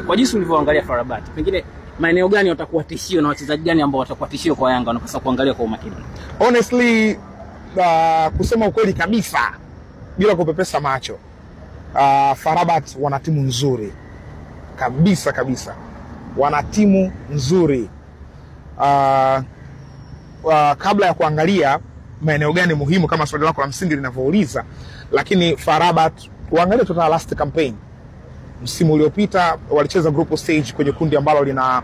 Kwa jinsi ulivyoangalia FAR Rabat, pengine maeneo gani watakuwa tishio na wachezaji gani ambao watakuwa tishio kwa Yanga wanapaswa kuangalia kwa umakini? Honestly, kusema ukweli kabisa bila kupepesa macho, FAR Rabat wana timu nzuri kabisa. Wana timu nzuri. Kabla ya kuangalia maeneo gani muhimu kama swali lako la msingi linavyouliza, lakini FAR Rabat uangalie total last campaign. Msimu uliopita walicheza group stage kwenye kundi ambalo lina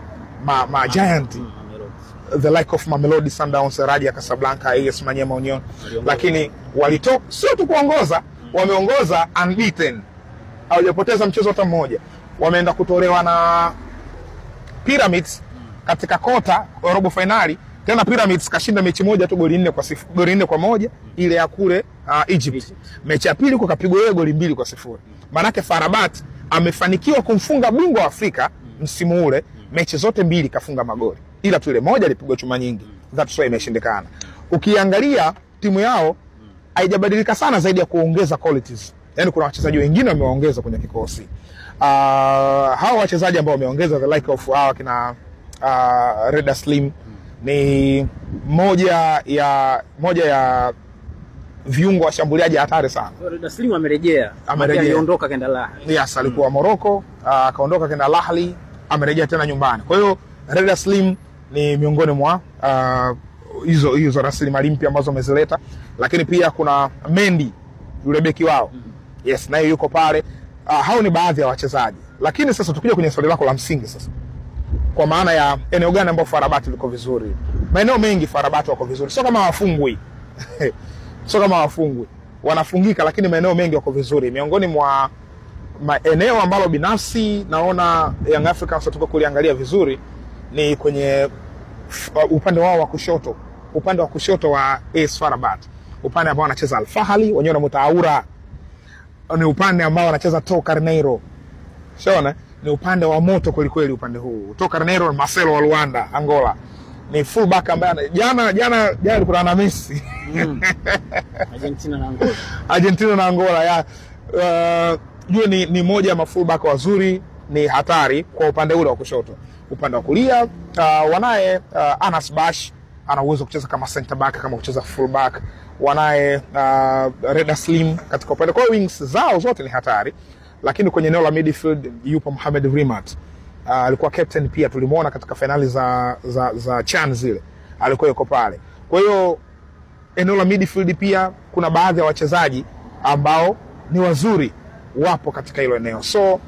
giant the like of Mamelodi Sundowns, Raja Casablanca, AS Maniema Union, lakini walitoka sio tu kuongoza, wameongoza unbeaten. Hawajapoteza mchezo hata mmoja. Wameenda kutolewa na Pyramids katika kota robo finali. Tena Pyramids kashinda mechi moja tu goli 4-1 ile ya kule Egypt. Mechi ya pili kapigwa yeye goli 2-0. Manake FAR Rabat amefanikiwa kumfunga bingwa wa Afrika msimu ule, mechi zote mbili kafunga magoli. Ila tu ile moja ilipigwa chuma nyingi. That's why imeshindikana. Ukiangalia timu yao haijabadilika sana zaidi ya kuongeza qualities. Yaani kuna wachezaji wengine wameongeza kwenye kikosi. Hao wachezaji ambao wameongeza the like of kina Reda Slim ni moja ya viungo washambuliaji hatari sana. Reda Slim amerejea. Aliondoka kaenda Lahli. Yes, alikuwa Morocco, akaondoka kaenda Lahli, amerejea tena nyumbani. Kwa hiyo Reda Slim ni miongoni mwa hizo rasilimali mpya ambazo wamezileta, lakini pia kuna Mendy, yule beki wao. Yes, naye yuko pale. Hao ni baadhi ya wachezaji. Lakini sasa tukija kwenye swali lako la msingi sasa, kwa maana ya eneo gani ambapo FAR Rabat liko vizuri? Maeneo mengi FAR Rabat wako vizuri. Sio kama wafungwi. Wanafungika, lakini maeneo mengi wako vizuri. Miongoni mwa maeneo ambalo binafsi naona Young Africans watakuwa kuliangalia vizuri ni kwenye upande wao wa kushoto. Upande wa kushoto wa AS FAR Rabat. Upande ambao anacheza Al Fahly, wenyewe wanamuita Aura. Ni upande ambao anacheza To Carneiro. Unaona? Ni upande wa moto kweli upande huu. To Carneiro, Marcelo wa Luanda, Angola. Ni fullback ambaye jana alikuwa na Messi. Argentina na Angola ya ni moja ya mafullback wazuri, ni hatari kwa upande ule wa kushoto. Upande wa kulia wanaye Anas Bash, ana uwezo kucheza kama center back, kama kucheza fullback. Wanaye Reda Slim katika upande, kwa wings zao zote ni hatari. Lakini kwenye eneo la midfield yupo Mohamed Rimat. Alikuwa captain pia, tulimuona katika finali za CHAN zile. Alikuwa yuko pale. Kwa hiyo eneo la midfield pia kuna baadhi ya wachezaji ambao ni wazuri wapo katika hilo eneo. So